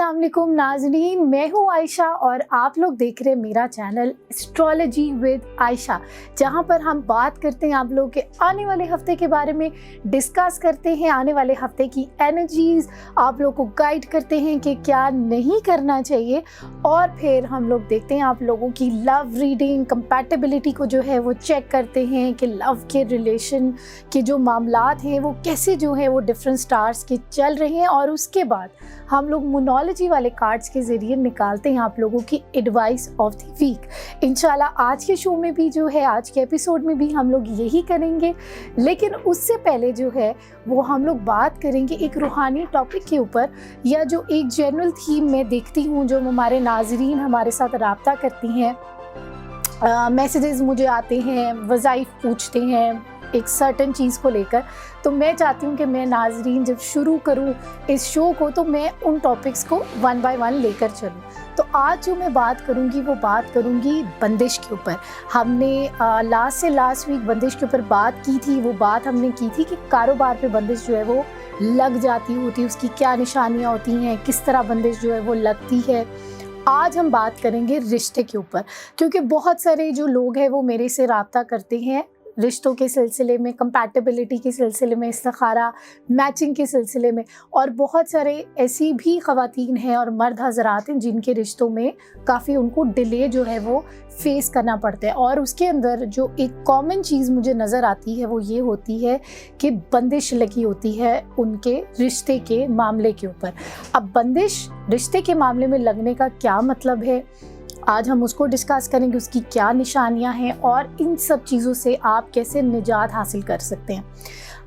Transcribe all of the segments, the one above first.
अस्सलाम वालेकुम नाज़रीन, मैं हूँ आयशा और आप लोग देख रहे हैं मेरा चैनल एस्ट्रोलॉजी विद आयशा, जहाँ पर हम बात करते हैं आप लोगों के आने वाले हफ्ते के बारे में, डिस्कस करते हैं आने वाले हफ्ते की एनर्जीज़, आप लोग को गाइड करते हैं कि क्या नहीं करना चाहिए और फिर हम लोग देखते हैं आप लोगों की लव रीडिंग कंपैटिबिलिटी को जो है वो चेक करते हैं कि लव के रिलेशन के जो मामलात हैं वो कैसे जो है वो डिफरेंट स्टार्स के चल रहे हैं और उसके बाद हम लोग मोनोलॉजी वाले कार्ड्स के ज़रिए निकालते हैं आप लोगों की एडवाइस ऑफ द वीक। इंशाल्लाह आज के शो में भी जो है, आज के एपिसोड में भी हम लोग यही करेंगे, लेकिन उससे पहले जो है वो हम लोग बात करेंगे एक रूहानी टॉपिक के ऊपर, या जो एक जनरल थीम मैं देखती हूँ जो हमारे नाजरीन हमारे साथ रब्ता करती हैं, मैसेजेस मुझे आते हैं, वज़ाइफ पूछते हैं एक सर्टन चीज़ को लेकर, तो मैं चाहती हूँ कि मैं नाजरीन जब शुरू करूँ इस शो को तो मैं उन टॉपिक्स को वन बाय वन लेकर चलूँ। तो आज जो मैं बात करूँगी वो बात करूँगी बंदिश के ऊपर। हमने लास्ट वीक बंदिश के ऊपर बात की थी। वो बात हमने की थी कि कारोबार पे बंदिश जो है वो लग जाती होती है, उसकी क्या निशानियाँ होती हैं, किस तरह बंदिश जो है वो लगती है। आज हम बात करेंगे रिश्ते के ऊपर, क्योंकि बहुत सारे जो लोग हैं वो मेरे से रब्ता करते हैं रिश्तों के सिलसिले में, कंपैटिबिलिटी के सिलसिले में, इस्तिखारा मैचिंग के सिलसिले में, और बहुत सारे ऐसी भी ख़वातीन हैं और मर्द हज़रात हैं जिनके रिश्तों में काफ़ी उनको डिले जो है वो फेस करना पड़ता है। और उसके अंदर जो एक कॉमन चीज़ मुझे नज़र आती है वो ये होती है कि बंदिश लगी होती है उनके रिश्ते के मामले के ऊपर। अब बंदिश रिश्ते के मामले में लगने का क्या मतलब है, आज हम उसको डिस्कस करेंगे, उसकी क्या निशानियां हैं और इन सब चीज़ों से आप कैसे निजात हासिल कर सकते हैं।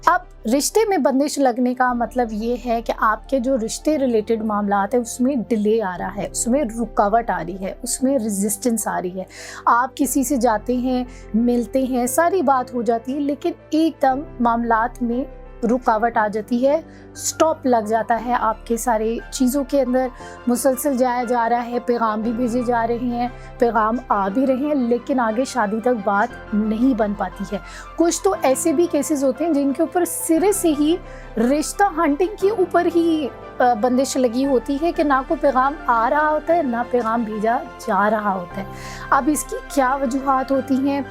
अब रिश्ते में बंदिश लगने का मतलब ये है कि आपके जो रिश्ते रिलेटेड मामलात है उसमें डिले आ रहा है, उसमें रुकावट आ रही है, उसमें रेजिस्टेंस आ रही है। आप किसी से जाते हैं, मिलते हैं, सारी बात हो जाती है, लेकिन एकदम मामलात में रुकावट आ जाती है, स्टॉप लग जाता है आपके सारे चीज़ों के अंदर। मुसलसल जाया जा रहा है, पैगाम भी भेजे जा रहे हैं, पैगाम आ भी रहे हैं, लेकिन आगे शादी तक बात नहीं बन पाती है। कुछ तो ऐसे भी केसेस होते हैं जिनके ऊपर सिरे से ही रिश्ता हंटिंग के ऊपर ही बंदिश लगी होती है कि ना कोई पैगाम आ रहा होता है ना पैगाम भेजा जा रहा होता है। अब इसकी क्या वजूहात होती हैं?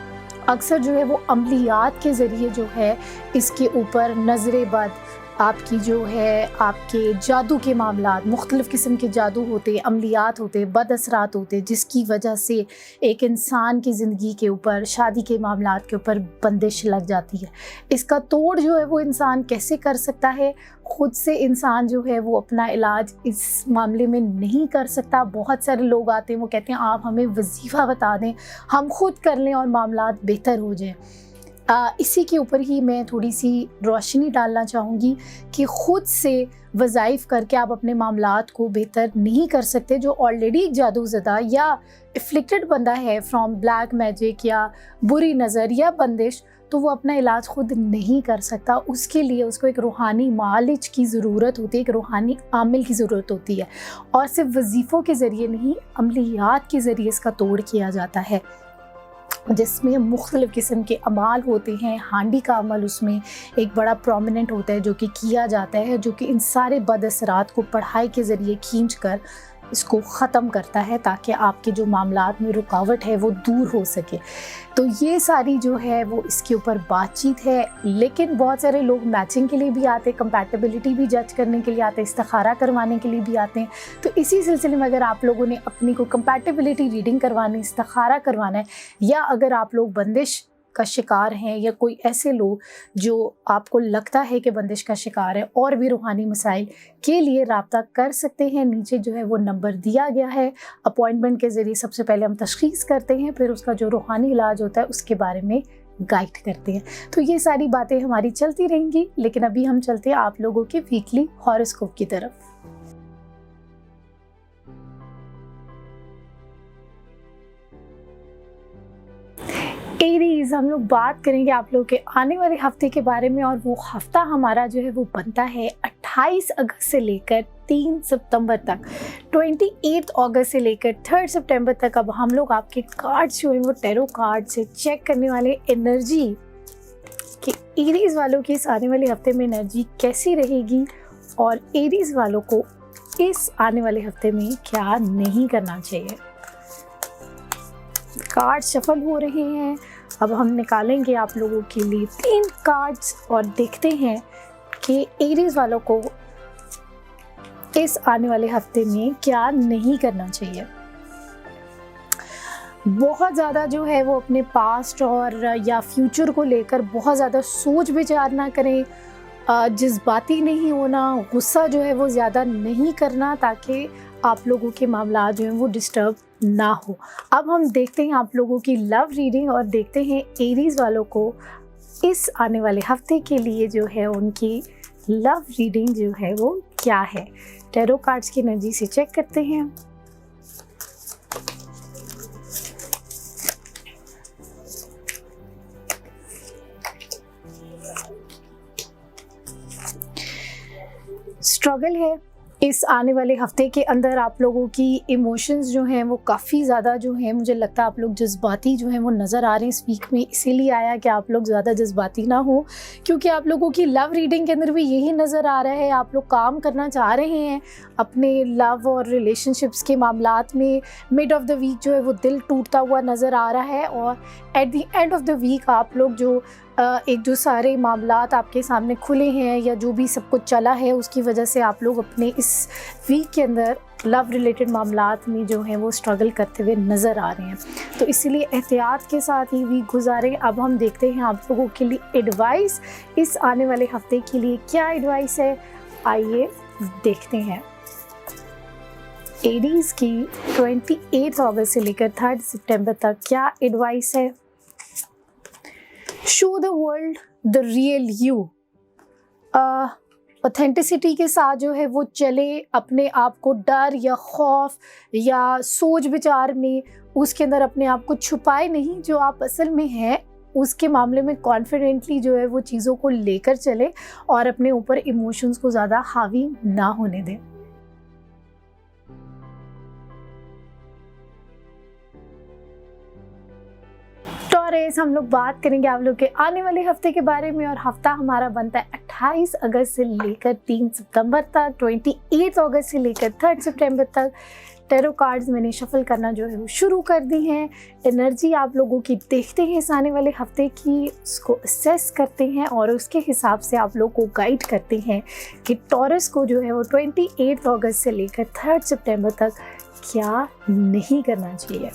अक्सर जो है वो अमलियात के ज़रिए जो है इसके ऊपर नज़रे बद, आपकी जो है आपके जादू के मामलात, मुख्तलिफ़ किस्म के जादू होते, अमलियात होते, बद असरात होते, जिसकी वजह से एक इंसान की ज़िंदगी के ऊपर, शादी के मामलात के ऊपर बंदिश लग जाती है। इसका तोड़ जो है वो इंसान कैसे कर सकता है? ख़ुद से इंसान जो है वो अपना इलाज इस मामले में नहीं कर सकता। बहुत सारे लोग आते हैं, वो कहते हैं आप हमें वजीफ़ा बता दें, हम खुद कर लें और मामलात बेहतर हो जाएं। इसी के ऊपर ही मैं थोड़ी सी रोशनी डालना चाहूँगी कि ख़ुद से वज़ाइफ करके आप अपने मामलात को बेहतर नहीं कर सकते। जो ऑलरेडी जादूज़दा या एफ्लिक्टेड बंदा है फ्रॉम ब्लैक मैजिक या बुरी नज़र या बंदिश, तो वो अपना इलाज ख़ुद नहीं कर सकता। उसके लिए उसको एक रूहानी मालिज की ज़रूरत होती है, एक रूहानी आमिल की ज़रूरत होती है, और सिर्फ वजीफ़ों के ज़रिए नहीं, अमलियात के ज़रिए इसका तोड़ किया जाता है, जिसमें मुख्तलिफ़ किस्म के अमाल होते हैं। हांडी का अमल उसमें एक बड़ा प्रोमिनेंट होता है जो कि किया जाता है, जो कि इन सारे बद असरात को पढ़ाई के ज़रिए खींच कर इसको ख़त्म करता है, ताकि आपके जो मामलात में रुकावट है वो दूर हो सके। तो ये सारी जो है वो इसके ऊपर बातचीत है। लेकिन बहुत सारे लोग मैचिंग के लिए भी आते हैं, कंपैटिबिलिटी भी जज करने के लिए आते हैं, इस्तिखारा करवाने के लिए भी आते हैं। तो इसी सिलसिले में अगर आप लोगों ने अपनी को कंपैटिबिलिटी रीडिंग करवानी, इस्तिखारा करवाना है, या अगर आप लोग बंदिश का शिकार हैं या कोई ऐसे लोग जो आपको लगता है कि बंदिश का शिकार है और भी रूहानी मसाइल के लिए रब्ता कर सकते हैं। नीचे जो है वो नंबर दिया गया है। अपॉइंटमेंट के ज़रिए सबसे पहले हम तशख़ीस करते हैं, फिर उसका जो रूहानी इलाज होता है उसके बारे में गाइड करते हैं। तो ये सारी बातें हमारी चलती रहेंगी, लेकिन अभी हम चलते हैं आप लोगों के वीकली हॉरोस्कोप की तरफ। एरीज़, हम लोग बात करेंगे आप लोग के आने वाले हफ्ते के बारे में, और वो हफ्ता हमारा जो है वो बनता है 28 अगस्त से लेकर 3 सितंबर तक, 28 अगस्त से लेकर 3 सितंबर तक। अब हम लोग आपके कार्ड्स जो है वो टैरो कार्ड से चेक करने वाले एनर्जी कि एरीज़ वालों की इस आने वाले हफ्ते में एनर्जी कैसी रहेगी, और एरीज़ वालों को इस आने वाले हफ्ते में क्या नहीं करना चाहिए। कार्ड शफल हो रहे हैं। अब हम निकालेंगे आप लोगों के लिए 3 कार्ड्स और देखते हैं कि एरीज वालों को इस आने वाले हफ्ते में क्या नहीं करना चाहिए। बहुत ज़्यादा जो है वो अपने पास्ट और या फ्यूचर को लेकर बहुत ज़्यादा सोच विचार ना करें, जज्बाती नहीं होना, गुस्सा जो है वो ज़्यादा नहीं करना, ताकि आप लोगों के मामला जो हैं वो डिस्टर्ब ना हो। अब हम देखते हैं आप लोगों की लव रीडिंग और देखते हैं एरीज वालों को इस आने वाले हफ्ते के लिए जो है उनकी लव रीडिंग जो है वो क्या है। टैरो कार्ड्स की एनर्जी से चेक करते हैं। स्ट्रगल है इस आने वाले हफ्ते के अंदर। आप लोगों की इमोशंस जो हैं वो काफ़ी ज़्यादा जो हैं, मुझे लगता है आप लोग जज्बाती जो हैं वो नज़र आ रहे हैं इस वीक में। इसीलिए आया कि आप लोग ज़्यादा जज्बाती ना हो, क्योंकि आप लोगों की लव रीडिंग के अंदर भी यही नज़र आ रहा है। आप लोग काम करना चाह रहे हैं अपने लव और रिलेशनशिप्स के मामलात में। मिड ऑफ द वीक जो है वो दिल टूटता हुआ नज़र आ रहा है और at the end of the week आप लोग जो एक जो सारे मामलात आपके सामने खुले हैं या जो भी सब कुछ चला है उसकी वजह से आप लोग अपने इस वीक के अंदर लव रिलेटेड मामलात में जो हैं वो स्ट्रगल करते हुए नज़र आ रहे हैं। तो इसीलिए एहतियात के साथ ये वीक गुजारें। अब हम देखते हैं आप लोगों के लिए एडवाइस इस आने वाले हफ्ते के लिए क्या एडवाइस है, आइए देखते हैं। एरीज की 28 अगस्त से लेकर 3 सितंबर तक क्या एडवाइस है। Show the world the real you. Authenticity के साथ जो है वो चले, अपने आप को डर या खौफ या सोच विचार में उसके अंदर अपने आप को छुपाए नहीं, जो आप असल में हैं उसके मामले में कॉन्फिडेंटली जो है वो चीज़ों को लेकर चले और अपने ऊपर इमोशंस को ज़्यादा हावी ना होने दें। टॉरस, हम लोग बात करेंगे आप लोग के आने वाले हफ्ते के बारे में और हफ्ता हमारा बनता है 28 अगस्त से लेकर 3 सितंबर तक, 28 अगस्त से लेकर 3 सितंबर तक। टैरो कार्ड्स मैंने शफल करना जो है वो शुरू कर दी हैं। एनर्जी आप लोगों की देखते हैं इस आने वाले हफ्ते की, उसको असेस करते हैं और उसके हिसाब से आप लोग को गाइड करते हैं कि टॉरस को जो है वो 28 अगस्त से लेकर 3 सितंबर तक क्या नहीं करना चाहिए।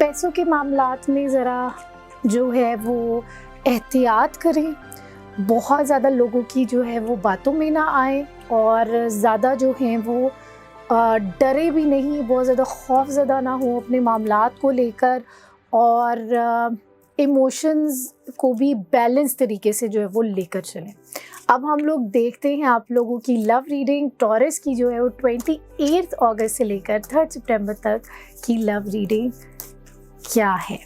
पैसों के मामलात में ज़रा जो है वो एहतियात करें, बहुत ज़्यादा लोगों की जो है वो बातों में ना आए और ज़्यादा जो हैं वो डरे भी नहीं, बहुत ज़्यादा खौफज़दा ना हो अपने मामलात को लेकर और इमोशंस को भी बैलेंस तरीके से जो है वो लेकर चलें। अब हम लोग देखते हैं आप लोगों की लव रीडिंग टॉरस की जो है वो 28 अगस्त से लेकर 3 सितंबर तक की लव रीडिंग क्या है।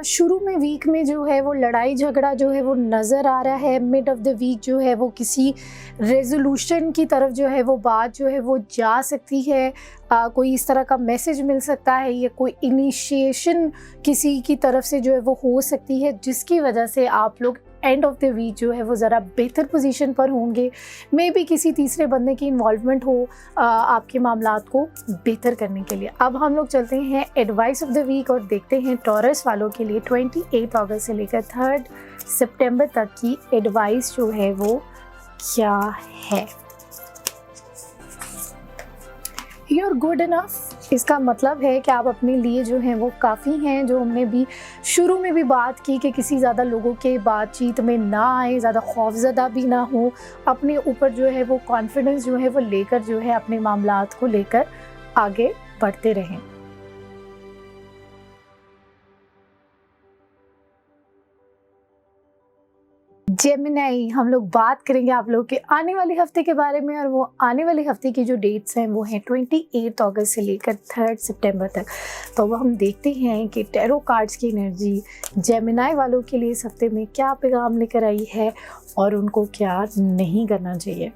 शुरू में वीक में जो है वो लड़ाई झगड़ा जो है वो नज़र आ रहा है। मिड ऑफ द वीक जो है वो किसी रेजोल्यूशन की तरफ जो है वो बात जो है वो जा सकती है। कोई इस तरह का मैसेज मिल सकता है या कोई इनिशिएशन किसी की तरफ से जो है वो हो सकती है, जिसकी वजह से आप लोग एंड ऑफ द वीक जो है वो ज़रा बेहतर पोजीशन पर होंगे। मे बी किसी तीसरे बंदे की इन्वॉल्वमेंट हो आपके मामलात को बेहतर करने के लिए। अब हम लोग चलते हैं एडवाइस ऑफ द वीक और देखते हैं टॉरस वालों के लिए 28 अगस्त से लेकर 3 सितंबर तक की एडवाइस जो है वो क्या है। You're good enough, इसका मतलब है कि आप अपने लिए जो हैं वो काफ़ी हैं। जो हमने भी शुरू में भी बात की कि किसी ज़्यादा लोगों के बातचीत में ना आए, ज़्यादा खौफज़दा भी ना हो, अपने ऊपर जो है वो कॉन्फिडेंस जो है वो लेकर जो है अपने मामलात को लेकर आगे बढ़ते रहें। जेमिनी, हम लोग बात करेंगे आप लोग के आने वाले हफ्ते के बारे में, और वो आने वाले हफ्ते की जो डेट्स हैं वो हैं 28 अगस्त से लेकर 3 सितंबर तक। तो अब हम देखते हैं कि टैरो कार्ड्स की एनर्जी जेमिनी वालों के लिए इस हफ्ते में क्या पैगाम लेकर आई है और उनको क्या नहीं करना चाहिए।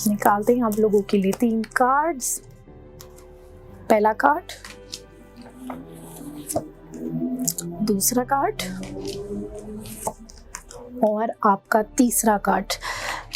निकालते हैं आप लोगों के लिए 3 कार्ड्स। पहला कार्ड, दूसरा कार्ड और आपका तीसरा कार्ड।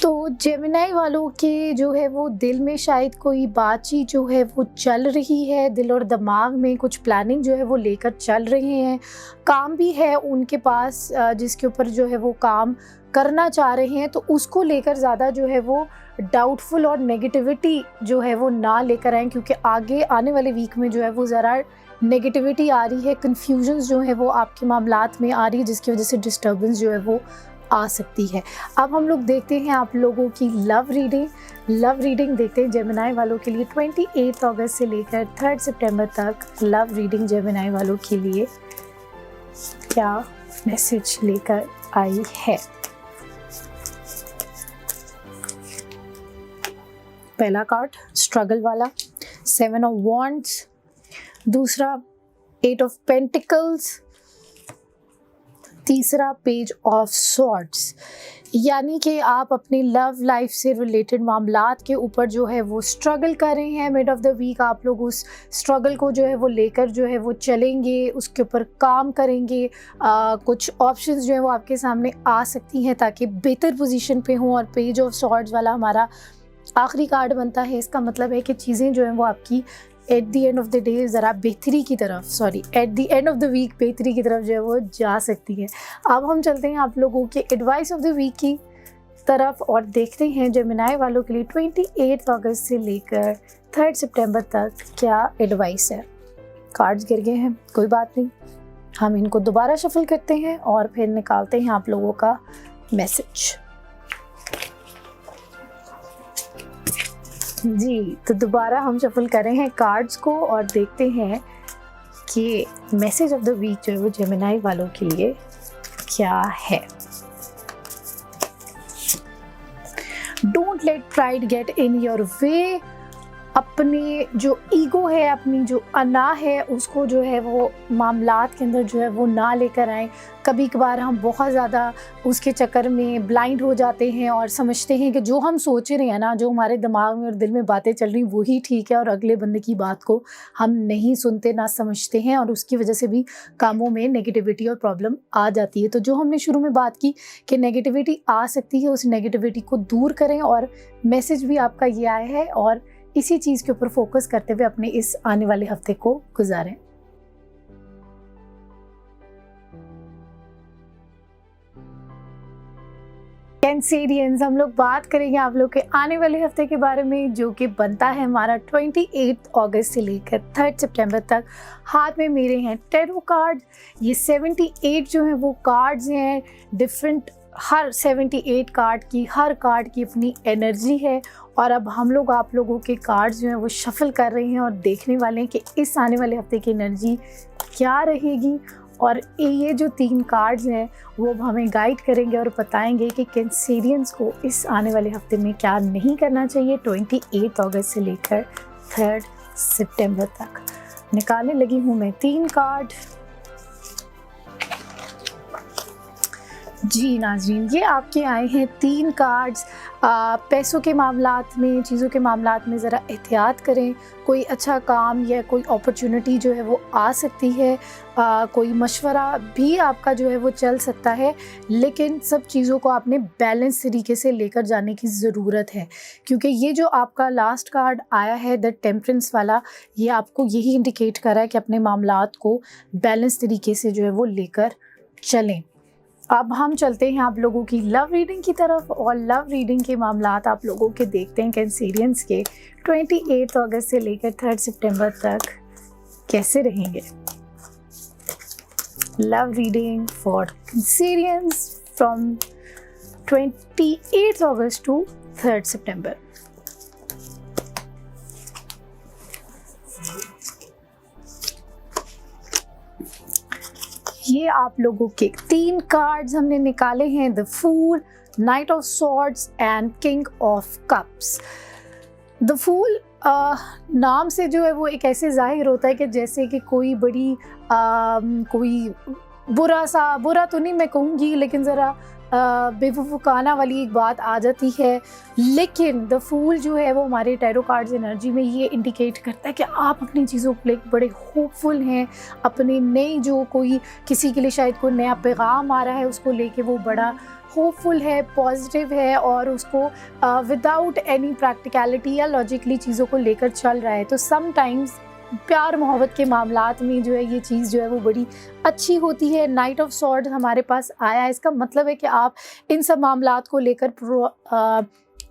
तो जेमिनी वालों के जो है वो दिल में शायद कोई बातचीत जो है वो चल रही है, दिल और दिमाग में कुछ प्लानिंग जो है वो लेकर चल रहे हैं। काम भी है उनके पास जिसके ऊपर जो है वो काम करना चाह रहे हैं, तो उसको लेकर ज़्यादा जो है वो डाउटफुल और नेगेटिविटी जो है वो ना लेकर आएँ, क्योंकि आगे आने वाले वीक में जो है वो ज़रा नेगेटिविटी आ रही है, कन्फ्यूजन्स जो है वो आपके मामलात में आ रही है, जिसकी वजह से डिस्टर्बेंस जो है वो आ सकती है। अब हम लोग देखते हैं आप लोगों की लव रीडिंग देखते हैं जेमिनी वालों के लिए 28 अगस्त से लेकर 3 सितंबर तक। लव रीडिंग जेमिनी वालों के लिए क्या मैसेज लेकर आई है। पहला कार्ड स्ट्रगल वाला 7 ऑफ वॉन्ड्स, दूसरा 8 ऑफ पेंटिकल्स, तीसरा पेज ऑफ सॉर्ड्स। यानी कि आप अपनी लव लाइफ से रिलेटेड मामलात के ऊपर जो है वो स्ट्रगल कर रहे हैं। मिड ऑफ द वीक आप लोग उस स्ट्रगल को जो है वो लेकर जो है वो चलेंगे, उसके ऊपर काम करेंगे। कुछ ऑप्शंस जो है वो आपके सामने आ सकती हैं ताकि बेहतर पोजीशन पे हों। और पेज ऑफ सॉर्ड्स वाला हमारा आखिरी कार्ड बनता है। इसका मतलब है कि चीज़ें जो हैं वो आपकी at the end of the day ज़रा बेहतरी की तरफ, at the end of the week बेहतरी की तरफ जो है वो जा सकती है। अब हम चलते हैं आप लोगों के एडवाइस ऑफ द वीक की तरफ और देखते हैं जेमिनी वालों के लिए 28 अगस्त से लेकर 3 सितंबर तक क्या एडवाइस है। कार्ड्स गिर गए हैं, कोई बात नहीं, हम इनको दोबारा शफल करते हैं और फिर निकालते हैं आप लोगों का मैसेज। जी, तो दोबारा हम शफल कर रहे हैं कार्ड्स को और देखते हैं कि मैसेज ऑफ द वीक जो है वो जेमिनी वालों के लिए क्या है। Don't let pride get in your way. अपनी जो ईगो है, अपनी जो अना है, उसको जो है वो मामलात के अंदर जो है वो ना लेकर आएँ। कभी कभार हम बहुत ज़्यादा उसके चक्कर में ब्लाइंड हो जाते हैं और समझते हैं कि जो हम सोच रहे हैं ना, जो हमारे दिमाग में और दिल में बातें चल रही वही ठीक है, और अगले बंदे की बात को हम नहीं सुनते ना समझते हैं, और उसकी वजह से भी कामों में नेगेटिविटी और प्रॉब्लम आ जाती है। तो जो हमने शुरू में बात की कि नेगेटिविटी आ सकती है, उस नेगेटिविटी को दूर करें, और मैसेज भी आपका ये आया है, और इसी चीज़ के ऊपर फोकस करते हुए अपने इस आने वाले हफ्ते को गुजारें। कैंसेरियंस, हम लोग बात करेंगे आप लोग के आने वाले हफ्ते के बारे में, जो कि बनता है हमारा 28 अगस्त से लेकर 3 सितंबर तक। हाथ में मेरे हैं टैरो कार्ड। ये 78 जो हैं वो कार्ड्स हैं डिफरेंट, हर 78 कार्ड की, हर कार्ड की अपनी एनर्जी है। और अब हम लोग आप लोगों के कार्ड्स जो हैं वो शफल कर रहे हैं और देखने वाले हैं कि इस आने वाले हफ्ते की एनर्जी क्या रहेगी। और ये जो 3 कार्ड्स हैं वो अब हमें गाइड करेंगे और बताएंगे कि कैंसेरियंस को इस आने वाले हफ्ते में क्या नहीं करना चाहिए 28 अगस्त से लेकर 3 सितंबर तक। निकालने लगी हूँ मैं 3 कार्ड। जी नाज़रीन, ये आपके आए हैं 3 कार्ड्स। पैसों के मामलात में, चीज़ों के मामलात में ज़रा एहतियात करें। कोई अच्छा काम या कोई अपॉर्चुनिटी जो है वो आ सकती है, कोई मशवरा भी आपका जो है वो चल सकता है, लेकिन सब चीज़ों को आपने बैलेंस तरीके से लेकर जाने की ज़रूरत है। क्योंकि ये जो आपका लास्ट कार्ड आया है द टेम्परेंस वाला, ये आपको यही इंडिकेट कर रहा है कि अपने मामलात को बैलेंस तरीके से जो है वो लेकर चलें। अब हम चलते हैं आप लोगों की लव रीडिंग की तरफ, और लव रीडिंग के मामलात आप लोगों के देखते हैं कैंसेरियंस के 28 अगस्त से लेकर 3 सितंबर तक कैसे रहेंगे। Love reading for Cancerians from 28 अगस्त टू 3 सितंबर। ये आप लोगों के 3 कार्ड्स हमने निकाले हैं, the fool, knight of swords and king of cups. The fool नाम से जो है वो एक ऐसे जाहिर होता है कि जैसे कि कोई बड़ी कोई बुरा तो नहीं मैं कहूँगी, लेकिन ज़रा बेवकूफ़ाना वाली एक बात आ जाती है। लेकिन द फूल जो है वो हमारे टैरो कार्ड्स एनर्जी में ये इंडिकेट करता है कि आप अपनी चीज़ों को लेकर बड़े होपफुल हैं, अपनी नई जो कोई किसी के लिए शायद कोई नया पैगाम आ रहा है उसको लेके वो बड़ा होपफुल है, पॉजिटिव है और उसको विदाउट एनी प्रैक्टिकलिटी या लॉजिकली चीज़ों को लेकर चल रहा है। तो समटाइम्स प्यार मोहब्बत के मामलात में जो है ये चीज़ जो है वो बड़ी अच्छी होती है। नाइट ऑफ सॉर्ड हमारे पास आया है, इसका मतलब है कि आप इन सब मामलात को लेकर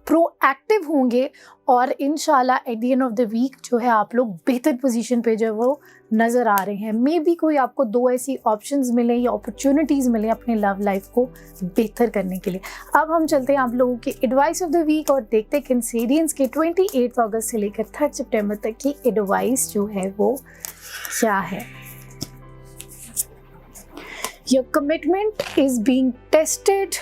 प्रोएक्टिव होंगे और इंशाल्लाह at the end of the week जो है आप लोग बेहतर पोजीशन पे जो है वो नज़र आ रहे हैं। मे बी कोई आपको 2 ऐसी ऑप्शंस मिले या अपॉर्चुनिटीज़ मिले अपने लव लाइफ को बेहतर करने के लिए। अब हम चलते हैं आप लोगों के एडवाइस ऑफ द वीक और देखते हैं कैंसेरियंस के 28 अगस्त से लेकर 3 सितंबर तक की एडवाइस जो है वो क्या है। Your commitment is being tested.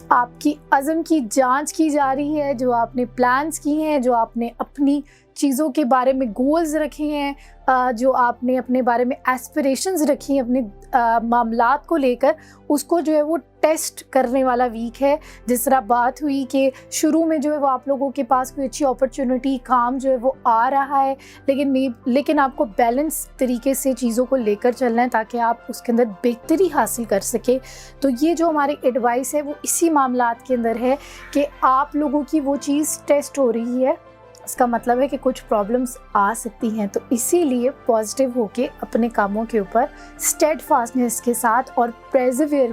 आपकी अज़म की जांच की जा रही है, जो आपने प्लान्स किए हैं, जो आपने अपनी चीज़ों के बारे में गोल्स रखे हैं, जो आपने अपने बारे में एस्पिरेशंस रखी हैं अपने मामलात को लेकर, उसको जो है वो टेस्ट करने वाला वीक है। जिस तरह बात हुई कि शुरू में जो है वो आप लोगों के पास कोई अच्छी अपॉर्चुनिटी, काम जो है वो आ रहा है, लेकिन आपको बैलेंस तरीके से चीज़ों को लेकर चलना है ताकि आप उसके अंदर बेहतरी हासिल कर सके। तो ये जो हमारी एडवाइस है वो इसी मामलात के अंदर है कि आप लोगों की वो चीज़ टेस्ट हो रही है। इसका मतलब है कि कुछ प्रॉब्लम्स आ सकती हैं, तो इसीलिए पॉजिटिव होके अपने कामों के ऊपर स्टेडफास्टनेस के साथ और प्रेजिवेयर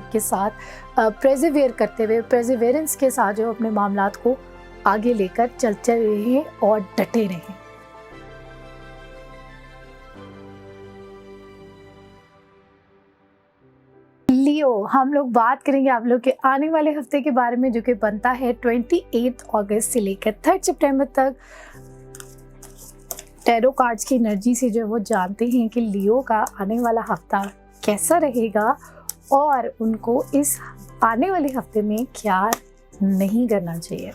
करते हुए प्रेजिवेरेंस के साथ जो अपने मामलात को आगे लेकर चलते रहें और डटे रहें। लियो, हम लोग बात करेंगे आप लोग के आने वाले हफ्ते के बारे में, जो कि बनता है 28 अगस्त से लेकर 3 सितंबर तक। टैरो कार्ड्स की एनर्जी से जो वो जानते हैं कि लियो का आने वाला हफ्ता कैसा रहेगा और उनको इस आने वाले हफ्ते में क्या नहीं करना चाहिए।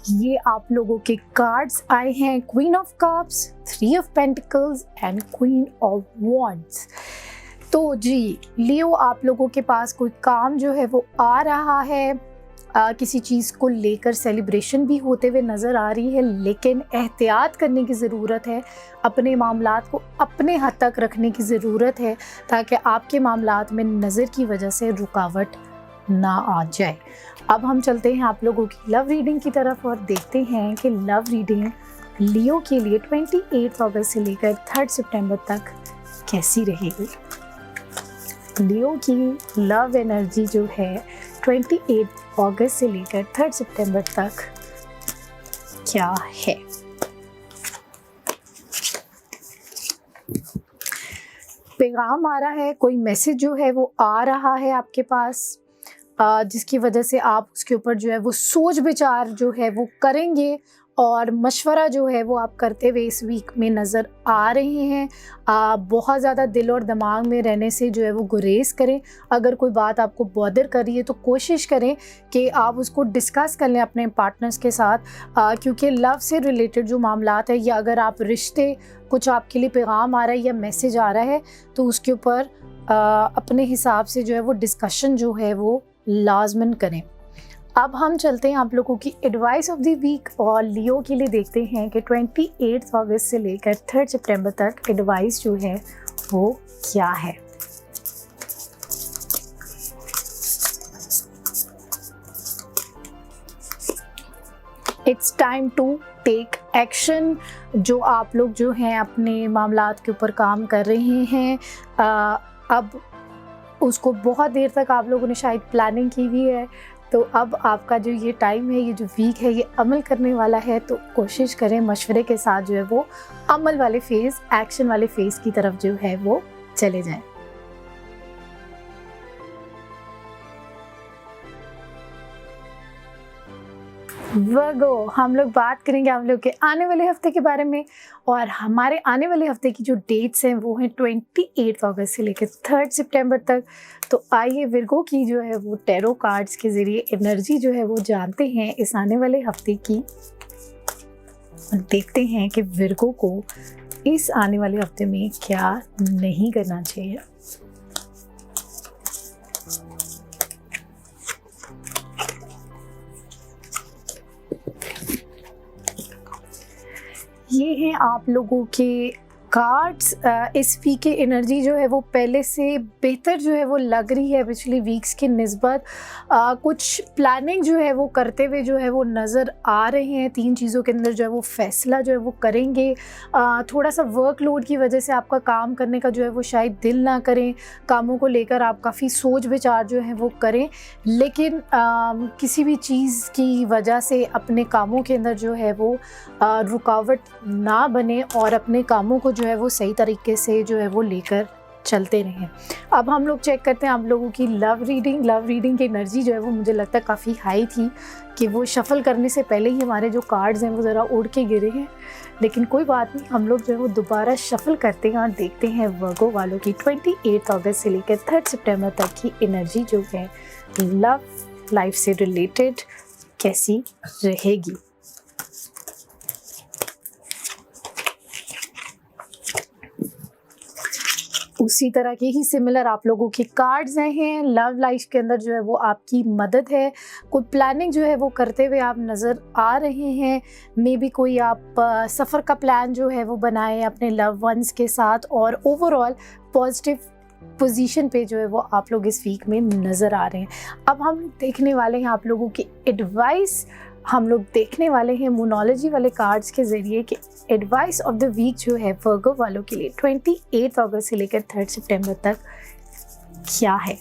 ये आप लोगों के कार्ड्स आए हैं, queen of cups, 3 of pentacles and queen of wands. तो जी लियो, आप लोगों के पास कोई काम जो है वो आ रहा है, किसी चीज़ को लेकर सेलिब्रेशन भी होते हुए नज़र आ रही है, लेकिन एहतियात करने की ज़रूरत है। अपने मामलात को अपने हद तक रखने की ज़रूरत है ताकि आपके मामलात में नज़र की वजह से रुकावट ना आ जाए। अब हम चलते हैं आप लोगों की लव रीडिंग की तरफ और देखते हैं कि लव रीडिंग लियो के लिए 28 अगस्त से लेकर 3 सितंबर तक कैसी रहेगी। लियो की लव एनर्जी जो है 28 अगस्त से लेकर 3 सितंबर तक क्या है। पैगाम आ रहा है, कोई मैसेज जो है वो आ रहा है आपके पास, जिसकी वजह से आप उसके ऊपर जो है वो सोच विचार जो है वो करेंगे और मशवरा जो है वो आप करते हुए इस वीक में नज़र आ रहे हैं। बहुत ज़्यादा दिल और दिमाग में रहने से जो है वो गुरेज करें। अगर कोई बात आपको बॉदर कर रही है तो कोशिश करें कि आप उसको डिस्कस कर लें अपने पार्टनर्स के साथ, क्योंकि लव से रिलेटेड जो मामलात है या अगर आप रिश्ते कुछ आपके लिए पैगाम आ रहा है या मैसेज आ रहा है तो उसके ऊपर अपने हिसाब से जो है वो डिस्कशन जो है वो लाजमन करें। अब हम चलते हैं आप लोगों की एडवाइस ऑफ द वीक और लियो के लिए देखते हैं कि 28 अगस्त से लेकर 3 सितंबर तक एडवाइस जो है वो क्या है। It's time to take action. जो आप लोग जो हैं अपने मामलात के ऊपर काम कर रहे हैं, अब उसको बहुत देर तक आप लोगों ने शायद प्लानिंग की हुई है, तो अब आपका जो ये टाइम है, ये जो वीक है, ये अमल करने वाला है। तो कोशिश करें मशवरे के साथ जो है वो अमल वाले फेज़, एक्शन वाले फेज़ की तरफ जो है वो चले जाएं। वर्गो, हम लोग बात करेंगे हम लोग के आने वाले हफ्ते के बारे में। और हमारे आने वाले हफ्ते की जो डेट्स हैं वो हैं 28 अगस्त से लेकर 3 सितंबर तक। तो आइए वर्गो की जो है वो टैरो कार्ड्स के ज़रिए एनर्जी जो है वो जानते हैं इस आने वाले हफ्ते की, और देखते हैं कि वर्गो को इस आने वाले हफ्ते में क्या नहीं करना चाहिए। ये हैं आप लोगों के कार्ड्स। इस वीक की एनर्जी जो है वो पहले से बेहतर जो है वो लग रही है पिछले वीक्स की निस्बत। कुछ प्लानिंग जो है वो करते हुए जो है वो नज़र आ रहे हैं। 3 चीज़ों के अंदर जो है वो फैसला जो है वो करेंगे। थोड़ा सा वर्कलोड की वजह से आपका काम करने का जो है वो शायद दिल ना करें, कामों को लेकर आप काफ़ी सोच विचार जो है वो करें, लेकिन किसी भी चीज़ की वजह से अपने कामों के अंदर जो है वो रुकावट ना बने और अपने कामों को जो है वो सही तरीके से जो है वो लेकर चलते रहें। अब हम लोग चेक करते हैं आप लोगों की लव रीडिंग की एनर्जी जो है वो मुझे लगता है काफ़ी हाई थी कि वो शफ़ल करने से पहले ही हमारे जो कार्ड्स हैं वो ज़रा उड़ के गिरे हैं, लेकिन कोई बात नहीं, हम लोग जो है वो दोबारा शफ़ल करते हैं और देखते हैं वर्गो वालों की 28 अगस्त से लेकर 3 सितंबर तक की एनर्जी जो है लव लाइफ से रिलेटेड कैसी रहेगी। उसी तरह के ही सिमिलर आप लोगों के कार्ड्स हैं। लव लाइफ के अंदर जो है वो आपकी मदद है, कोई प्लानिंग जो है वो करते हुए आप नज़र आ रहे हैं। मे बी कोई आप सफ़र का प्लान जो है वो बनाएं अपने लव वंस के साथ, और ओवरऑल पॉजिटिव पोजीशन पे जो है वो आप लोग इस वीक में नज़र आ रहे हैं। अब हम देखने वाले हैं आप लोगों की एडवाइस। हम लोग देखने वाले हैं मोनोलॉजी वाले कार्ड्स के ज़रिए कि एडवाइस ऑफ द वीक जो है वर्गो वालों के लिए 28 अगस्त से लेकर 3 सितंबर तक क्या है।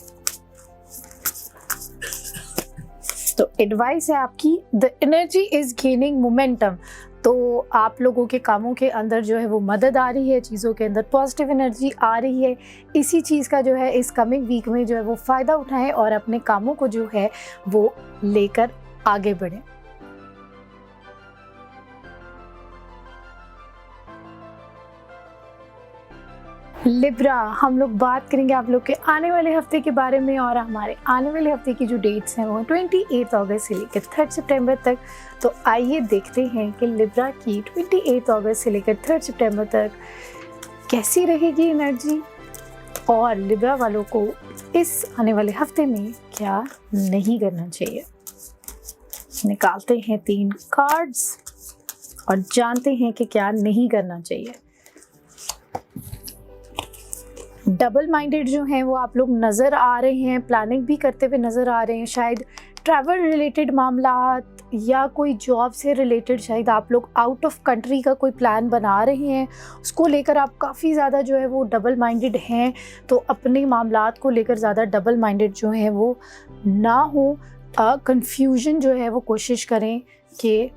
तो एडवाइस है आपकी, the energy is gaining momentum. तो आप लोगों के कामों के अंदर जो है वो मदद आ रही है, चीज़ों के अंदर पॉजिटिव एनर्जी आ रही है। इसी चीज़ का जो है इस कमिंग वीक में जो है वो फ़ायदा उठाएं और अपने कामों को जो है वो लेकर आगे बढ़ें। लिब्रा, हम लोग बात करेंगे आप लोग के आने वाले हफ्ते के बारे में, और हमारे आने वाले हफ्ते की जो डेट्स हैं वो 28 अगस्त से लेकर 3 सितंबर तक। तो आइए देखते हैं कि लिब्रा की 28 अगस्त से लेकर 3 सितंबर तक कैसी रहेगी एनर्जी, और लिब्रा वालों को इस आने वाले हफ्ते में क्या नहीं करना चाहिए। निकालते हैं 3 कार्ड्स और जानते हैं कि क्या नहीं करना चाहिए। डबल माइंडेड जो हैं वो आप लोग नज़र आ रहे हैं, प्लानिंग भी करते हुए नज़र आ रहे हैं। शायद ट्रैवल रिलेटेड मामलात या कोई जॉब से रिलेटेड शायद आप लोग आउट ऑफ कंट्री का कोई प्लान बना रहे हैं, उसको लेकर आप काफ़ी ज़्यादा जो है वो डबल माइंडेड हैं। तो अपने मामलात को लेकर ज़्यादा डबल माइंडेड जो हैं वो ना हो, कंफ्यूजन जो है वो कोशिश करें कि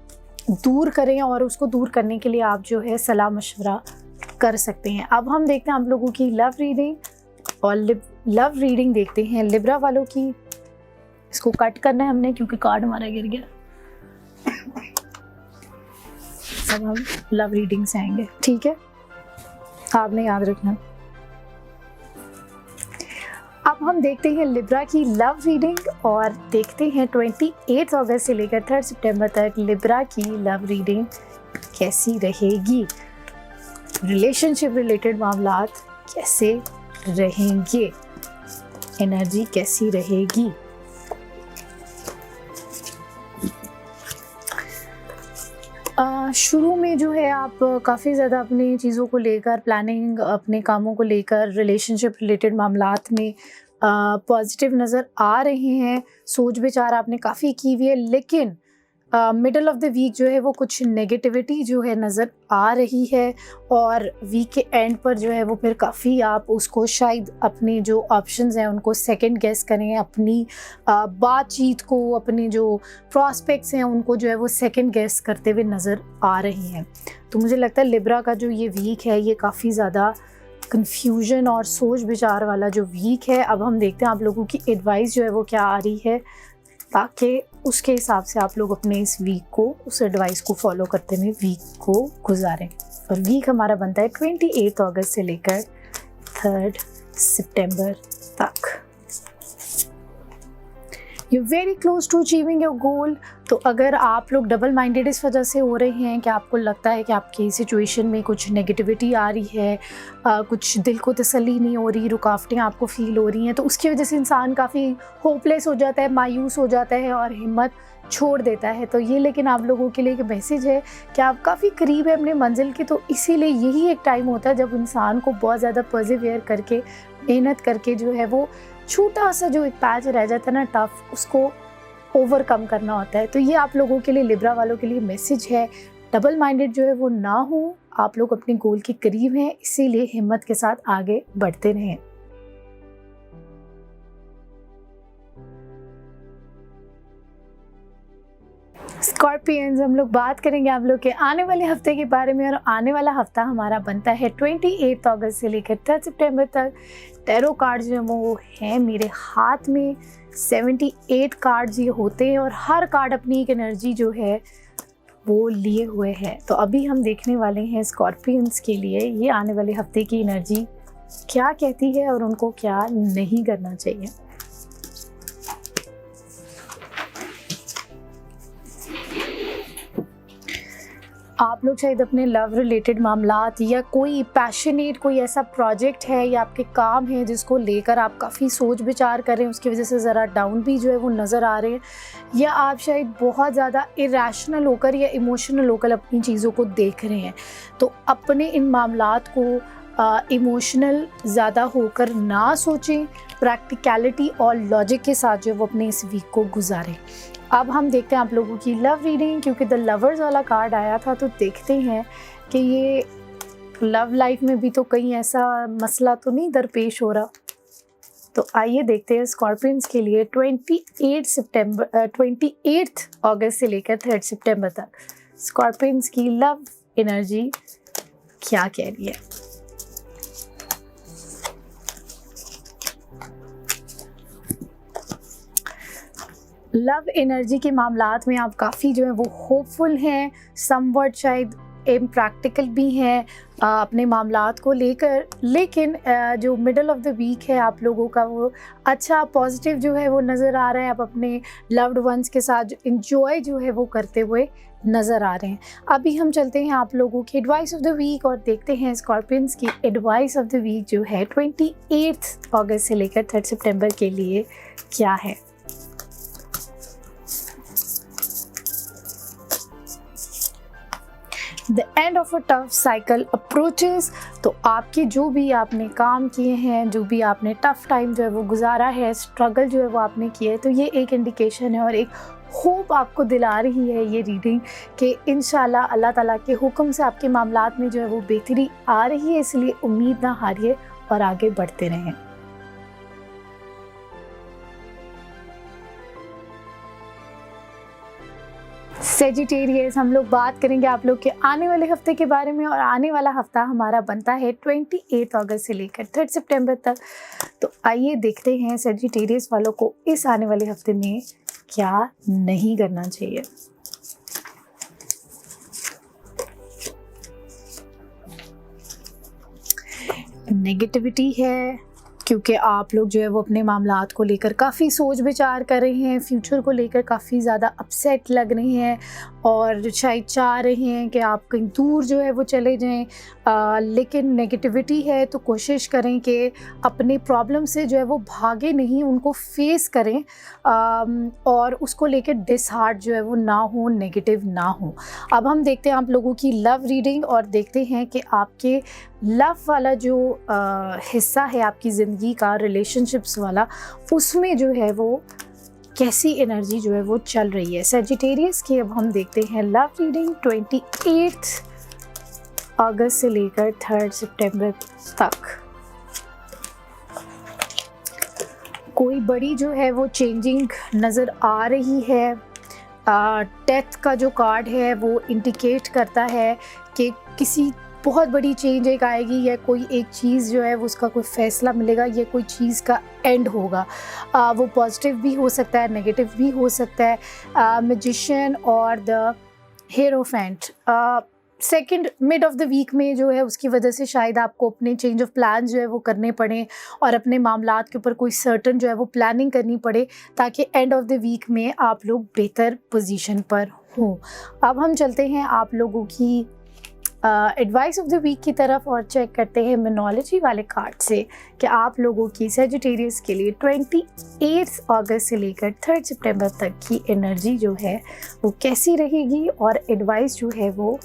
दूर करें, और उसको दूर करने के लिए आप जो है सलाह मशवरा कर सकते हैं। अब हम देखते हैं आप लोगों की लव रीडिंग, और लव रीडिंग देखते हैं लिब्रा वालों की। इसको कट करना है हमने क्योंकि कार्ड हमारा गिर गया। अब हम लव रीडिंग से आएंगे, ठीक है, आपने याद रखना। अब हम देखते हैं लिब्रा की लव रीडिंग और देखते हैं 28 अगस्त से लेकर 3 सितंबर तक लिब्रा की लव रीडिंग कैसी रहेगी। रिलेशनशिप रिलेटेड मामलात कैसे रहेंगे, एनर्जी कैसी रहेगी। शुरू में जो है आप काफ़ी ज़्यादा अपनी चीज़ों को लेकर प्लानिंग, अपने कामों को लेकर रिलेशनशिप रिलेटेड मामलात में पॉजिटिव नज़र आ रहे हैं। सोच विचार आपने काफ़ी की हुई है, लेकिन मिडल ऑफ द वीक जो है वो कुछ नेगेटिविटी जो है नज़र आ रही है, और वीक के एंड पर जो है वो फिर काफ़ी आप उसको शायद अपने जो ऑप्शंस हैं उनको सेकंड गेस करें, अपनी बातचीत को, अपने जो प्रॉस्पेक्ट्स हैं उनको जो है वो सेकंड गेस करते हुए नज़र आ रही हैं। तो मुझे लगता है लिब्रा का जो ये वीक है ये काफ़ी ज़्यादा कन्फ्यूजन और सोच विचार वाला जो वीक है। अब हम देखते हैं आप लोगों की एडवाइस जो है वो क्या आ रही है, ताकि उसके हिसाब से आप लोग अपने इस वीक को, उस एडवाइस को फॉलो करते हुए वीक को गुजारें। और वीक हमारा बनता है 28 अगस्त से लेकर 3 सितंबर तक। You very close to achieving your goal. तो अगर आप लोग डबल माइंडेड इस वजह से हो रहे हैं कि आपको लगता है कि आपकी सिचुएशन में कुछ नेगेटिविटी आ रही है, कुछ दिल को तसल्ली नहीं हो रही, रुकावटें आपको फील हो रही हैं, तो उसकी वजह से इंसान काफ़ी होपलेस हो जाता है, मायूस हो जाता है और हिम्मत छोड़ देता है। तो ये लेकिन आप लोगों के लिए एक मैसेज है कि आप काफ़ी करीब है अपने मंजिल के। तो इसीलिए यही एक टाइम होता है जब इंसान को बहुत ज़्यादा परसिवियर करके, मेहनत करके जो है वो छोटा सा जो एक पैच रह जाता है ना टफ, उसको ओवरकम करना होता है। तो ये आप लोगों के लिए, लिब्रा वालों के लिए मैसेज है। डबल माइंडेड जो है वो ना हो, आप लोग अपने गोल के करीब हैं, इसीलिए हिम्मत के साथ आगे बढ़ते रहें। स्कॉर्पियंस, हम लोग बात करेंगे आप लोग के आने वाले हफ्ते के बारे में। और आने वाला हफ्ता हमारा बनता है 28 अगस्त से लेकर 3 सितंबर तक। टैरो कार्ड्स जो वो हैं मेरे हाथ में, 78 कार्ड्स ये होते हैं और हर कार्ड अपनी एक एनर्जी जो है वो लिए हुए है। तो अभी हम देखने वाले हैं स्कॉर्पियंस के लिए ये आने वाले हफ्ते की एनर्जी क्या कहती है और उनको क्या नहीं करना चाहिए। आप लोग शायद अपने लव रिलेटेड मामलात या कोई पैशनेट कोई ऐसा प्रोजेक्ट है या आपके काम है जिसको लेकर आप काफ़ी सोच विचार कर रहे हैं, उसकी वजह से ज़रा डाउन भी जो है वो नज़र आ रहे हैं, या आप शायद बहुत ज़्यादा इरेशनल होकर या इमोशनल होकर अपनी चीज़ों को देख रहे हैं। तो अपने इन मामलात को इमोशनल ज़्यादा होकर ना सोचें, प्रैक्टिकलिटी और लॉजिक के साथ जो वो अपने इस वीक को गुजारें। अब हम देखते हैं आप लोगों की लव रीडिंग, क्योंकि द लवर्स वाला कार्ड आया था। तो देखते हैं कि ये लव लाइफ में भी तो कहीं ऐसा मसला तो नहीं दरपेश हो रहा। तो आइए देखते हैं स्कॉर्पियंस के लिए 28 अगस्त से लेकर 3 सितंबर तक स्कॉर्पियंस की लव एनर्जी क्या कह रही है। लव एनर्जी के मामलात में आप काफ़ी जो है वो होपफुल हैं, समवट शायद इम्प्रैक्टिकल भी हैं अपने मामलात को लेकर, लेकिन जो मिडल ऑफ द वीक है आप लोगों का वो अच्छा पॉजिटिव जो है वो नज़र आ रहा है। आप अपने लव्ड वंस के साथ इंजॉय जो है वो करते हुए नज़र आ रहे हैं। अभी हम चलते हैं आप लोगों की एडवाइस ऑफ द वीक और देखते हैं स्कॉर्पियंस की एडवाइस ऑफ द वीक जो है 28 अगस्त से लेकर 3 सितंबर के लिए क्या है। The end of a tough cycle approaches. तो आपके जो भी आपने काम किए हैं, जो भी आपने टफ टाइम जो है वो गुजारा है, स्ट्रगल जो है वो आपने किया है, तो ये एक इंडिकेशन है और एक होप आपको दिला रही है ये रीडिंग कि इंशाल्लाह अल्लाह ताला के हुक्म से आपके मामलात में जो है वो बेहतरी आ रही है। इसलिए उम्मीद ना हारिए और आगे बढ़ते रहें। सेजिटेरियस, हम लोग बात करेंगे आप लोग के आने वाले हफ्ते के बारे में। और आने वाला हफ्ता हमारा बनता है 28 अगस्त से लेकर 3 सितंबर तक। तो आइए देखते हैं सेजिटेरियस वालों को इस आने वाले हफ्ते में क्या नहीं करना चाहिए। नेगेटिविटी है क्योंकि आप लोग जो है वो अपने मामलात को लेकर काफ़ी सोच विचार कर रहे हैं, फ्यूचर को लेकर काफ़ी ज़्यादा अपसेट लग रहे हैं और शायद चाह रहे हैं कि आप कहीं दूर जो है वो चले जाएं, लेकिन नेगेटिविटी है। तो कोशिश करें कि अपने प्रॉब्लम से जो है वो भागे नहीं, उनको फेस करें और उसको लेकर डिसहार्ट जो है वो ना हो, नेगेटिव ना हो। अब हम देखते हैं आप लोगों की लव रीडिंग और देखते हैं कि आपके लव वाला जो हिस्सा है आपकी ज़िंदगी का, रिलेशनशिप्स वाला, उसमें जो है वो कैसी एनर्जी जो है वो चल रही है सेजिटेरियस की। अब हम देखते हैं लव रीडिंग 28 अगस्त से लेकर 3 सितंबर तक। कोई बड़ी जो है वो चेंजिंग नज़र आ रही है। डेथ का जो कार्ड है वो इंडिकेट करता है कि किसी बहुत बड़ी चेंज एक आएगी, या कोई एक चीज़ जो है वो उसका कोई फ़ैसला मिलेगा, ये कोई चीज़ का एंड होगा। वो पॉजिटिव भी हो सकता है, नेगेटिव भी हो सकता है। मैजिशियन और the hierophant second mid of the week में जो है उसकी वजह से शायद आपको अपने चेंज ऑफ प्लान जो है वो करने पड़े और अपने मामलात के ऊपर कोई सर्टन जो है वो प्लानिंग करनी पड़े, ताकि एंड ऑफ द वीक में आप लोग बेहतर पोजीशन पर हों। अब हम चलते हैं आप लोगों की एडवाइस ऑफ द वीक की तरफ और चेक करते हैं मेनोलॉजी वाले कार्ड से कि आप लोगों की सेजिटेरियस के लिए 28 अगस्त से लेकर 3 सितंबर तक की एनर्जी जो है वो कैसी रहेगी और एडवाइस जो है वो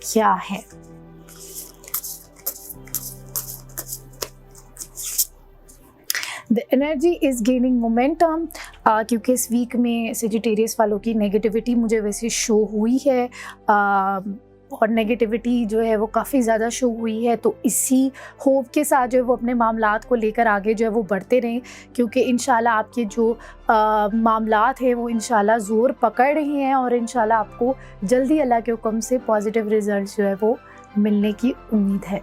क्या है। The energy is gaining momentum, क्योंकि इस वीक में सेजिटेरियस वालों की नेगेटिविटी मुझे वैसे शो हुई है, और नेगेटिविटी जो है वो काफ़ी ज़्यादा शो हुई है। तो इसी होप के साथ जो है वो अपने मामलात को लेकर आगे जो है वो बढ़ते रहें, क्योंकि इंशाल्लाह आपके जो मामलात हैं वो इंशाल्लाह ज़ोर पकड़ रहे हैं और इंशाल्लाह आपको जल्दी अल्लाह के हुक्म से पॉजिटिव रिज़ल्ट जो है वो मिलने की उम्मीद है।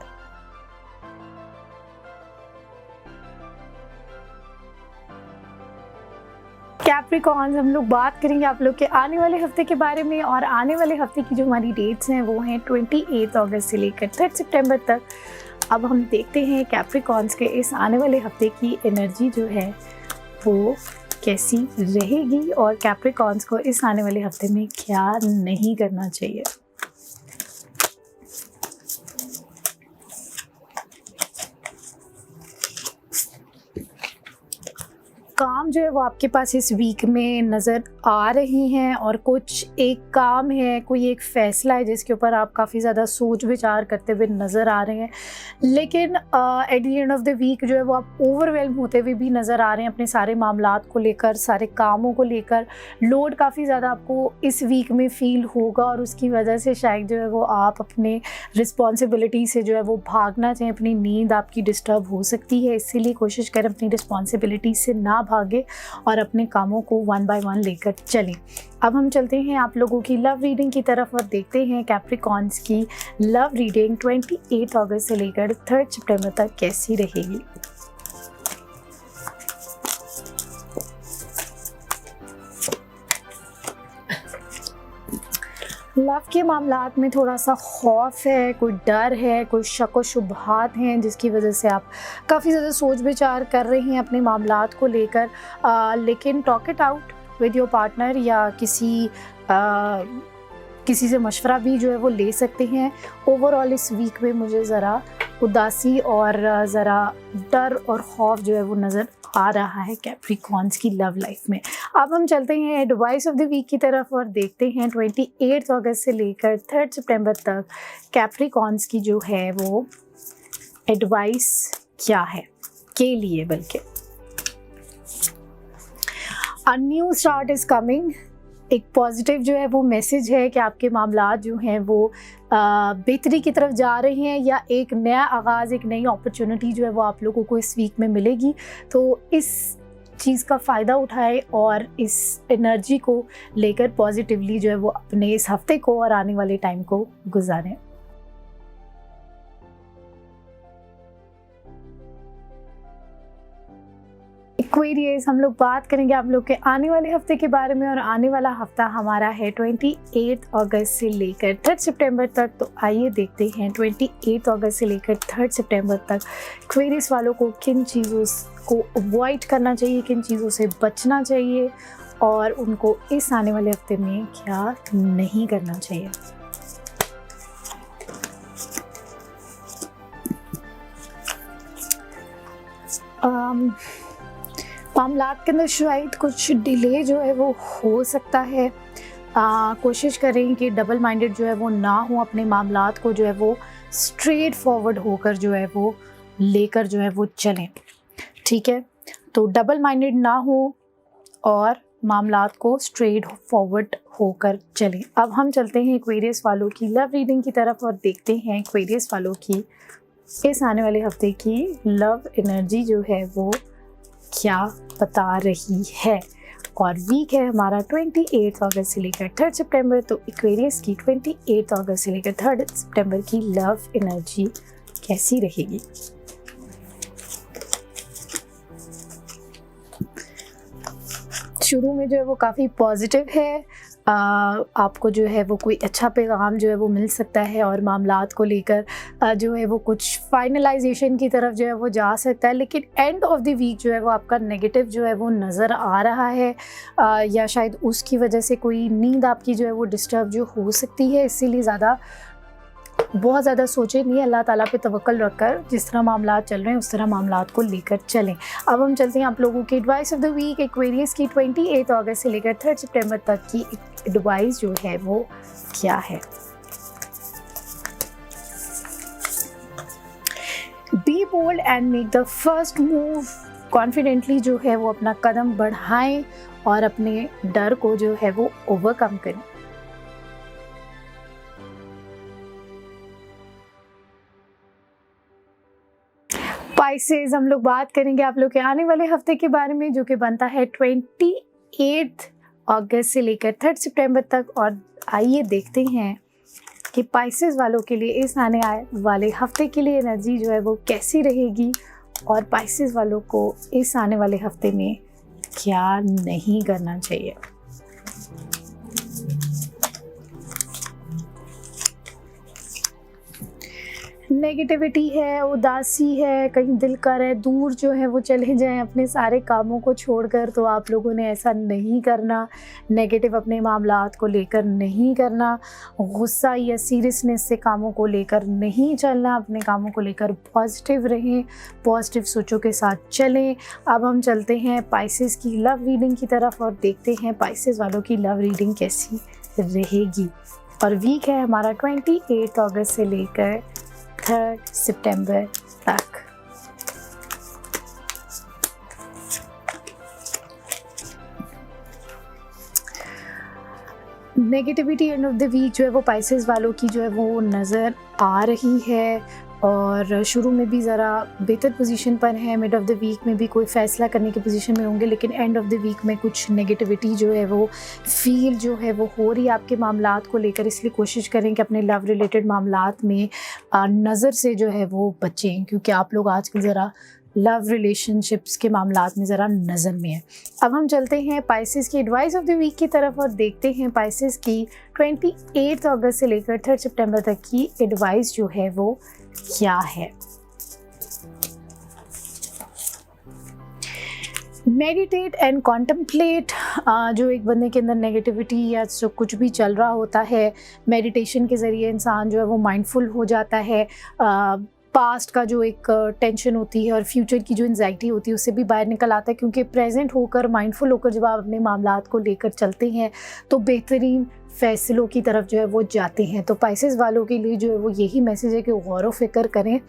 कैप्रिकॉर्न्स, हम लोग बात करेंगे आप लोग के आने वाले हफ्ते के बारे में, और आने वाले हफ्ते की जो हमारी डेट्स हैं वो हैं 28 अगस्त से लेकर 3 सितंबर तक। अब हम देखते हैं कैप्रिकॉर्न्स के इस आने वाले हफ्ते की एनर्जी जो है वो कैसी रहेगी और कैप्रिकॉर्न्स को इस आने वाले हफ्ते में क्या नहीं करना चाहिए। काम जो है वो आपके पास इस वीक में नज़र आ रही हैं, और कुछ एक काम है, कोई एक फ़ैसला है जिसके ऊपर आप काफ़ी ज़्यादा सोच विचार करते हुए नज़र आ रहे हैं, लेकिन at the end of the week जो है वो आप ओवरवेल्म होते हुए भी नज़र आ रहे हैं अपने सारे मामलात को लेकर, सारे कामों को लेकर। लोड काफ़ी ज़्यादा आपको इस वीक में फ़ील होगा और उसकी वजह से शायद जो है वो आप अपने रिस्पॉन्सिबिलिटी से जो है वो भागना चाहें, अपनी नींद आपकी डिस्टर्ब हो सकती है। इसीलिए कोशिश करें अपनी रिस्पॉन्सिबिलिटी से ना भागे और अपने कामों को वन बाय वन लेकर चलें। अब हम चलते हैं आप लोगों की लव रीडिंग की तरफ और देखते हैं कैप्रिकॉर्न्स की लव रीडिंग 28 अगस्त से लेकर 3 सितंबर तक कैसी रहेगी। लव के मामलात में थोड़ा सा खौफ है, कोई डर है, कोई शक व शुबहात हैं जिसकी वजह से आप काफ़ी ज़्यादा सोच विचार कर रहे हैं अपने मामलात को लेकर, लेकिन talk it out with your partner या किसी से मशवरा भी जो है वो ले सकते हैं। ओवरऑल इस वीक में मुझे ज़रा उदासी और ज़रा डर और खौफ जो है वो नज़र आ रहा है कैप्रिकॉर्न्स की लव लाइफ में। अब हम चलते हैं एडवाइस ऑफ द वीक की तरफ और देखते हैं 28 अगस्त से लेकर 3 सितंबर तक कैप्रिकॉर्न्स की जो है वो एडवाइस क्या है के लिए। बल्कि a new start is coming, एक पॉजिटिव जो है वो मैसेज है कि आपके मामलात जो हैं वो बेहतरी की तरफ जा रहे हैं, या एक नया आगाज़, एक नई अपॉर्चुनिटी जो है वो आप लोगों को इस वीक में मिलेगी। तो इस चीज़ का फ़ायदा उठाएं और इस एनर्जी को लेकर पॉजिटिवली जो है वो अपने इस हफ्ते को और आने वाले टाइम को गुजारें। एक्वेरियस, हम लोग बात करेंगे आप लोग के आने वाले हफ्ते के बारे में, और आने वाला हफ्ता हमारा है 28 अगस्त से लेकर 3 सितंबर तक। तो आइए देखते हैं 28 अगस्त से लेकर 3 सितंबर तक एक्वेरियस वालों को किन चीज़ों को अवॉइड करना चाहिए, किन चीज़ों से बचना चाहिए, और उनको इस आने वाले हफ्ते में क्या नहीं करना चाहिए। मामलात के अंदर शायद कुछ डिले जो है वो हो सकता है। कोशिश करें कि डबल माइंडेड जो है वो ना हो, अपने मामलात को जो है वो स्ट्रेट फॉरवर्ड होकर जो है वो लेकर जो है वो चलें। ठीक है, तो डबल माइंडेड ना हो और मामलात को स्ट्रेट फॉरवर्ड होकर चलें। अब हम चलते हैं एक्वेरियस वालों की लव रीडिंग की तरफ और देखते हैं एक्वेरियस वालों की इस आने वाले हफ्ते की लव एनर्जी जो है वो क्या बता रही है। और वीक है हमारा 28 अगस्त से लेकर 3 सितंबर। तो एक्वेरियस की 28 अगस्त से लेकर 3 सितंबर की लव एनर्जी कैसी रहेगी? शुरू में जो है वो काफ़ी पॉजिटिव है। आपको जो है वो कोई अच्छा पैगाम जो है वो मिल सकता है और मामलात को लेकर जो है वो कुछ फाइनलाइजेशन की तरफ जो है वो जा सकता है। लेकिन एंड ऑफ द वीक जो है वो आपका नेगेटिव जो है वो नज़र आ रहा है, या शायद उसकी वजह से कोई नींद आपकी जो है वो डिस्टर्ब जो हो सकती है। इसीलिए बहुत ज़्यादा सोचे नहीं, अल्लाह ताला पे तवक्कल रखकर जिस तरह मामलात चल रहे हैं उस तरह मामलात को लेकर चलें। अब हम चलते हैं आप लोगों की advice of the week. Aquarius की 28 अगस्त से लेकर 3 सितंबर तक की एडवाइस जो है वो क्या है? Be bold and make the first move. Confidently जो है वो अपना कदम बढ़ाएं और अपने डर को जो है वो ओवरकम करें। स्पाइसेस हम लोग बात करेंगे आप लोग के आने वाले हफ्ते के बारे में, जो कि बनता है 28 अगस्त से लेकर 3 सितंबर तक। और आइए देखते हैं कि स्पाइसेस वालों के लिए इस आने वाले हफ्ते के लिए एनर्जी जो है वो कैसी रहेगी और स्पाइसेस वालों को इस आने वाले हफ्ते में क्या नहीं करना चाहिए। नेगेटिविटी है, उदासी है, कहीं दिल कर है दूर जो है वो चले जाएं अपने सारे कामों को छोड़कर। तो आप लोगों ने ऐसा नहीं करना। नेगेटिव अपने मामलात को लेकर नहीं करना। गुस्सा या सीरियसनेस से कामों को लेकर नहीं चलना। अपने कामों को लेकर पॉजिटिव रहें, पॉजिटिव सोचों के साथ चलें। अब हम चलते हैं स्पाइसेस की लव रीडिंग की तरफ और देखते हैं स्पाइसेस वालों की लव रीडिंग कैसी रहेगी। और वीक है हमारा 28 अगस्त से लेकर 3 सितंबर तक। Negativity end of the week जो है वो स्पाइसेस वालों की जो है वो नज़र आ रही है और शुरू में भी ज़रा बेहतर पोजीशन पर है। मिड ऑफ द वीक में भी कोई फ़ैसला करने की पोजीशन में होंगे, लेकिन एंड ऑफ द वीक में कुछ नेगेटिविटी जो है वो फील जो है वो हो रही है आपके मामलात को लेकर। इसलिए कोशिश करें कि अपने लव रिलेटेड मामलात में नज़र से जो है वो बचें, क्योंकि आप लोग आजकल ज़रा लव रिलेशनशिप्स के मामलात में ज़रा नज़र में है। अब हम चलते हैं स्पाइसेस की एडवाइस ऑफ द वीक की तरफ और देखते हैं स्पाइसेस की 28 अगस्त से लेकर 3 सितंबर तक की एडवाइस जो है वो क्या है। Meditate and contemplate. जो एक बंदे के अंदर नेगेटिविटी या जो कुछ भी चल रहा होता है, मेडिटेशन के ज़रिए इंसान जो है वो माइंडफुल हो जाता है। पास्ट का जो एक टेंशन होती है और फ्यूचर की जो एंजाइटी होती है उससे भी बाहर निकल आता है, क्योंकि प्रेजेंट होकर माइंडफुल होकर जब आप अपने मामलात को लेकर चलते हैं तो बेहतरीन फ़ैसलों की तरफ जो है वो जाते हैं। तो स्पाइसेस वालों के लिए जो है वो यही मैसेज है कि गौर व फिक्र करें,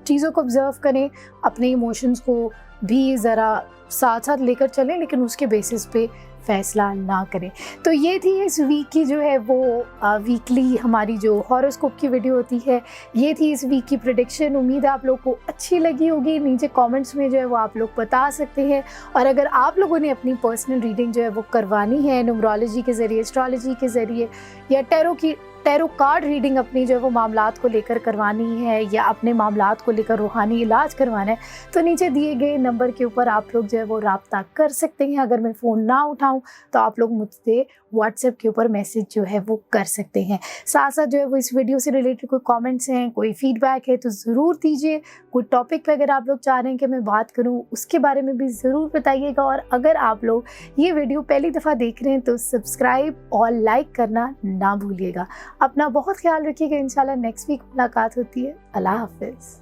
चीज़ों को ऑब्ज़र्व करें, अपने इमोशंस को भी ज़रा साथ साथ लेकर चलें, लेकिन उसके बेसिस पे फ़ैसला ना करें। तो ये थी इस वीक की जो है वो वीकली हमारी जो हॉरोस्कोप की वीडियो होती है, ये थी इस वीक की प्रेडिक्शन। उम्मीद है आप लोग को अच्छी लगी होगी। नीचे कमेंट्स में जो है वो आप लोग बता सकते हैं। और अगर आप लोगों ने अपनी पर्सनल रीडिंग जो है वो करवानी है न्यूमरोलॉजी के ज़रिए, एस्ट्रोलॉजी के ज़रिए या टैरो कार्ड रीडिंग अपनी जो है वो मामलात को लेकर करवानी है या अपने मामलात को लेकर रूहानी इलाज करवाना है, तो नीचे दिए गए नंबर के ऊपर आप लोग जो है वो रब्ता कर सकते हैं। अगर मैं फ़ोन ना उठाऊं तो आप लोग मुझसे व्हाट्सएप के ऊपर मैसेज जो है वो कर सकते हैं। साथ साथ जो है वो इस वीडियो से रिलेटेड कोई कमेंट्स हैं, कोई फीडबैक है तो ज़रूर दीजिए। कोई टॉपिक पे अगर आप लोग चाह रहे हैं कि मैं बात करूं उसके बारे में भी ज़रूर बताइएगा। और अगर आप लोग ये वीडियो पहली दफ़ा देख रहे हैं तो सब्सक्राइब और लाइक करना ना भूलिएगा। अपना बहुत ख्याल रखिएगा। इंशाल्लाह नेक्स्ट वीक मुलाकात होती है। अल्लाह हाफिज़।